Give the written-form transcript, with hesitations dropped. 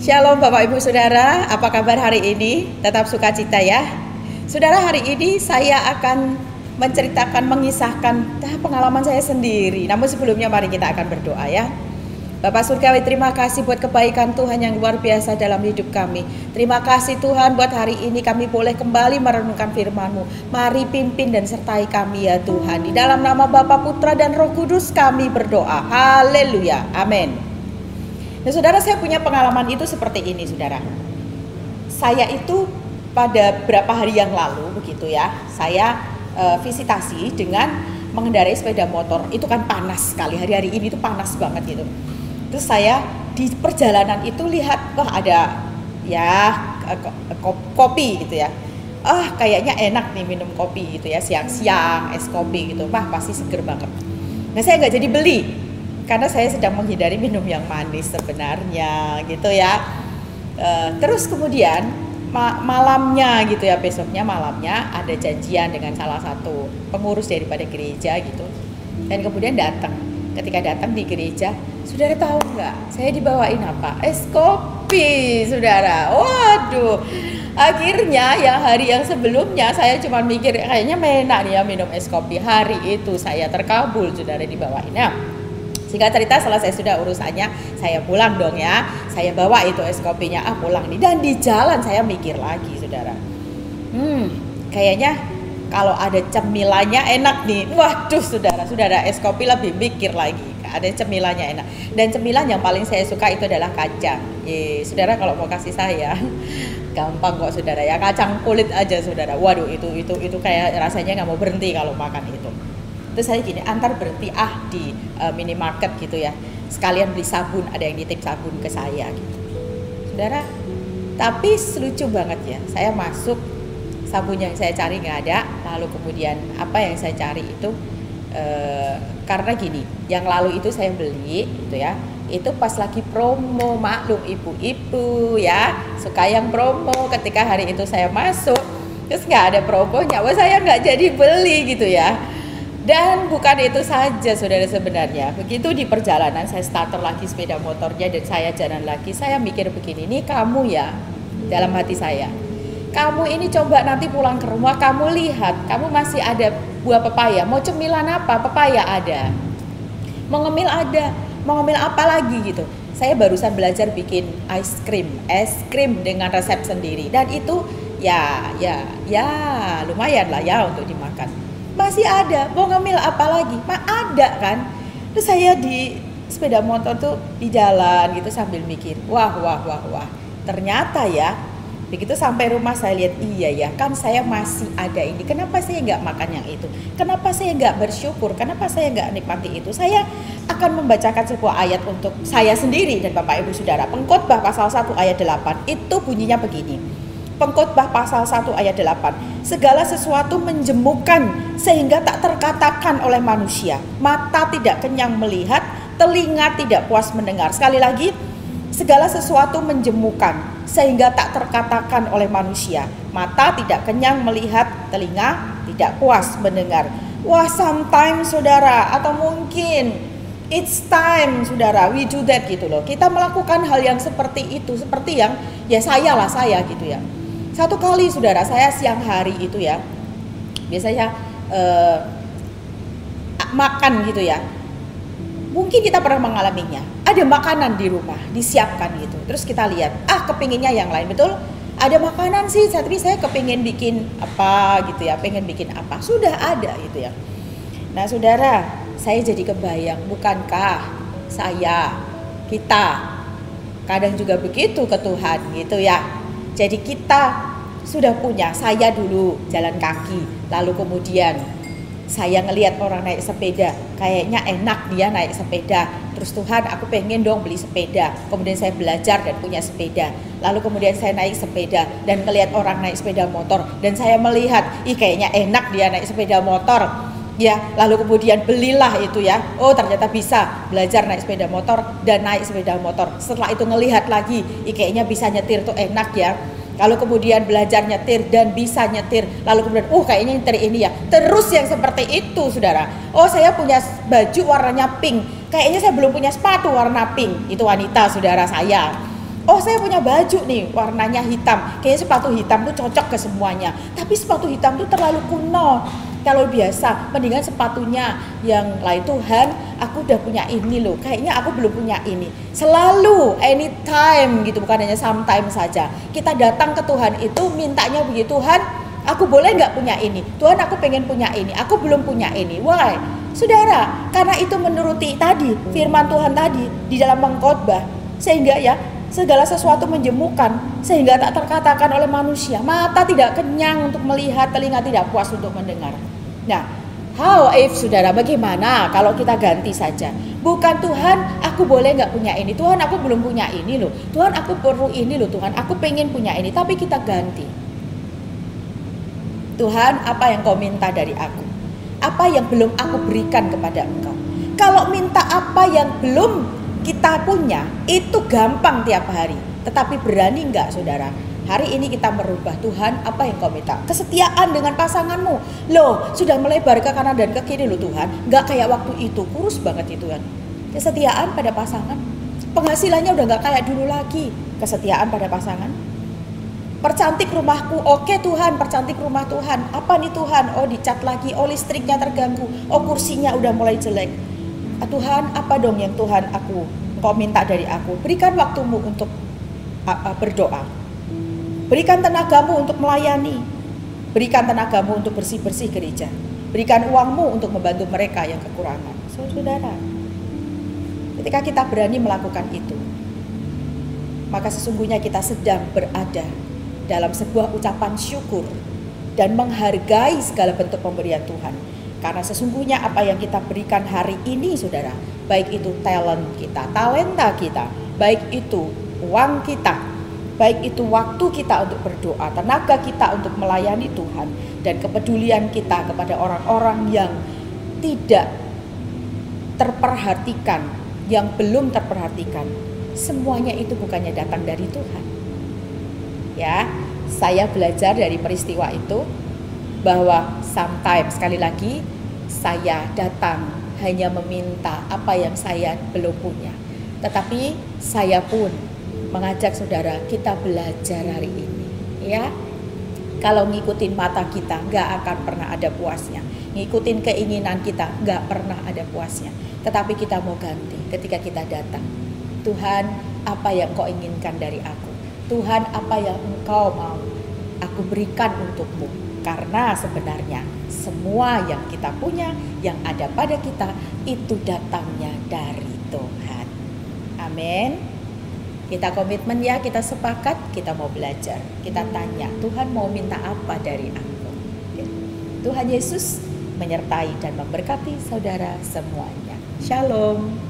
Shalom Bapak Ibu Saudara, apa kabar hari ini? Tetap sukacita ya. Saudara, hari ini saya akan menceritakan, mengisahkan pengalaman saya sendiri. Namun sebelumnya mari kita akan berdoa ya. Bapak Surgawi, terima kasih buat kebaikan Tuhan yang luar biasa dalam hidup kami. Terima kasih Tuhan buat hari ini kami boleh kembali merenungkan firman-Mu. Mari pimpin dan sertai kami ya Tuhan. Di dalam nama Bapa, Putra dan Roh Kudus kami berdoa. Haleluya. Amin. Nah saudara, saya punya pengalaman itu seperti ini saudara. Saya itu pada beberapa hari yang lalu begitu ya, saya visitasi dengan mengendarai sepeda motor. Itu kan panas sekali, hari-hari ini itu panas banget gitu. Terus saya di perjalanan itu lihat, wah ada ya kopi gitu ya. Kayaknya enak nih minum kopi gitu ya, siang-siang es kopi gitu. Wah pasti seger banget. Nah saya nggak jadi beli karena saya sedang menghindari minum yang manis sebenarnya gitu ya. Terus kemudian malamnya gitu ya, besoknya malamnya ada janjian dengan salah satu pengurus daripada gereja gitu. Dan kemudian datang. Ketika datang di gereja, saudara tahu nggak? Saya dibawain apa? Es kopi, saudara. Waduh. Akhirnya yang hari yang sebelumnya saya cuma mikir kayaknya enak nih ya minum es kopi. Hari itu saya terkabul, saudara, dibawainnya. Singkat cerita, selesai sudah urusannya, saya pulang dong ya. Saya bawa itu es kopinya, pulang nih. Dan di jalan saya mikir lagi, saudara. Kayaknya kalau ada cemilannya enak nih. Waduh, saudara, es kopi lebih mikir lagi. Ada cemilannya enak. Dan cemilan yang paling saya suka itu adalah kacang. Saudara kalau mau kasih saya, gampang kok saudara ya. Kacang kulit aja saudara. Waduh, itu kayak rasanya nggak mau berhenti kalau makan itu. Terus saya gini, antar berhenti di minimarket gitu ya, sekalian beli sabun, ada yang nitip sabun ke saya gitu, saudara. Tapi lucu banget ya, saya masuk, sabun yang saya cari nggak ada. Lalu kemudian apa yang saya cari itu karena gini, yang lalu itu saya beli gitu ya, itu pas lagi promo. Maklum ibu-ibu ya, suka yang promo. Ketika hari itu saya masuk, terus nggak ada promonya, wah saya nggak jadi beli gitu ya. Dan bukan itu saja saudara, sebenarnya begitu di perjalanan saya starter lagi sepeda motornya dan saya jalan lagi, saya mikir begini, ini kamu ya, dalam hati saya, kamu ini coba nanti pulang ke rumah kamu lihat, kamu masih ada buah pepaya, mau cemilan apa, pepaya ada, mau ngemil ada, mau ngemil apa lagi gitu. Saya barusan belajar bikin es krim dengan resep sendiri, dan itu ya lumayan lah ya untuk dimakan. Masih ada, mau ngemil apa lagi? Ada kan? Terus saya di sepeda motor tuh di jalan gitu sambil mikir, wah. Ternyata ya, begitu sampai rumah saya lihat, iya ya, kan saya masih ada ini. Kenapa saya nggak makan yang itu? Kenapa saya nggak bersyukur? Kenapa saya nggak nikmati itu? Saya akan membacakan sebuah ayat untuk saya sendiri dan Bapak Ibu Saudara. Pengkhotbah pasal 1 ayat 8 itu bunyinya begini. Pengkhotbah pasal 1 ayat 8. Segala sesuatu menjemukan sehingga tak terkatakan oleh manusia. Mata tidak kenyang melihat, telinga tidak puas mendengar. Sekali lagi, segala sesuatu menjemukan sehingga tak terkatakan oleh manusia. Mata tidak kenyang melihat, telinga tidak puas mendengar. Wah, sometimes saudara, atau mungkin it's time saudara, we do that gitu loh. Kita melakukan hal yang seperti itu, seperti yang ya saya gitu ya. Satu kali saudara, saya siang hari itu ya, biasanya makan gitu ya. Mungkin kita pernah mengalaminya. Ada makanan di rumah, disiapkan gitu. Terus kita lihat, kepinginnya yang lain, betul? Ada makanan sih, tapi saya kepingin bikin apa gitu ya, pengen bikin apa. Sudah ada gitu ya. Nah saudara, saya jadi kebayang, bukankah kita kadang juga begitu ke Tuhan gitu ya. Jadi kita sudah punya, saya dulu jalan kaki, lalu kemudian saya ngelihat orang naik sepeda, kayaknya enak dia naik sepeda. Terus Tuhan, aku pengen dong beli sepeda. Kemudian saya belajar dan punya sepeda. Lalu kemudian saya naik sepeda dan ngelihat orang naik sepeda motor, dan saya melihat, kayaknya enak dia naik sepeda motor. Ya, lalu kemudian belilah itu ya. Oh, ternyata bisa belajar naik sepeda motor dan naik sepeda motor. Setelah itu ngelihat lagi, kayaknya bisa nyetir tuh enak ya. Lalu kemudian belajar nyetir dan bisa nyetir. Lalu kemudian, kayaknya nyetir ini ya. Terus yang seperti itu, saudara. Oh, saya punya baju warnanya pink. Kayaknya saya belum punya sepatu warna pink. Itu wanita, saudara saya. Oh, saya punya baju nih warnanya hitam, kayaknya sepatu hitam tuh cocok ke semuanya. Tapi sepatu hitam tuh terlalu kuno. Kalau biasa, mendingan sepatunya yang lain. Tuhan, aku udah punya ini loh, kayaknya aku belum punya ini. Selalu, anytime gitu, bukan hanya sometimes saja. Kita datang ke Tuhan itu mintanya begitu, Tuhan, aku boleh nggak punya ini? Tuhan, aku pengen punya ini, aku belum punya ini. Why? Saudara, karena itu menuruti tadi, firman Tuhan tadi di dalam pengkhotbah. Sehingga ya, segala sesuatu menjemukan, sehingga tak terkatakan oleh manusia. Mata tidak kenyang untuk melihat, telinga tidak puas untuk mendengar. Nah, how if saudara, bagaimana kalau kita ganti saja? Bukan Tuhan, aku boleh nggak punya ini. Tuhan, aku belum punya ini loh. Tuhan, aku perlu ini loh. Tuhan, aku pengen punya ini. Tapi kita ganti. Tuhan, apa yang kau minta dari aku? Apa yang belum aku berikan kepada engkau? Kalau minta apa yang belum kita punya, itu gampang tiap hari. Tetapi berani nggak saudara? Hari ini kita merubah. Tuhan, apa yang kau minta? Kesetiaan dengan pasanganmu. Loh, sudah melebar ke kanan dan ke kiri loh Tuhan. Nggak kayak waktu itu, kurus banget itu kan. Kesetiaan pada pasangan. Penghasilannya udah nggak kayak dulu lagi. Kesetiaan pada pasangan. Percantik rumahku. Oke Tuhan, percantik rumah Tuhan. Apa nih Tuhan? Oh, dicat lagi. Oh, listriknya terganggu. Oh, kursinya udah mulai jelek. Tuhan, apa dong yang Tuhan kau minta dari aku? Berikan waktumu untuk berdoa. Berikan tenagamu untuk melayani. Berikan tenagamu untuk bersih-bersih gereja. Berikan uangmu untuk membantu mereka yang kekurangan. Saudara, ketika kita berani melakukan itu, maka sesungguhnya kita sedang berada dalam sebuah ucapan syukur dan menghargai segala bentuk pemberian Tuhan. Karena sesungguhnya apa yang kita berikan hari ini saudara, baik itu talent kita, talenta kita, baik itu uang kita, baik itu waktu kita untuk berdoa, tenaga kita untuk melayani Tuhan, dan kepedulian kita kepada orang-orang yang tidak terperhatikan, yang belum terperhatikan, semuanya itu bukannya datang dari Tuhan. Ya, saya belajar dari peristiwa itu bahwa sometimes, sekali lagi, saya datang hanya meminta apa yang saya belum punya. Tetapi saya pun mengajak saudara, kita belajar hari ini. Ya, kalau ngikutin mata kita nggak akan pernah ada puasnya. Ngikutin keinginan kita nggak pernah ada puasnya. Tetapi kita mau ganti ketika kita datang. Tuhan, apa yang kau inginkan dari aku? Tuhan, apa yang engkau mau aku berikan untukmu? Karena sebenarnya semua yang kita punya, yang ada pada kita, itu datangnya dari Tuhan. Amin. Kita komitmen ya, kita sepakat, kita mau belajar. Kita tanya, Tuhan mau minta apa dari aku? Tuhan Yesus menyertai dan memberkati saudara semuanya. Shalom.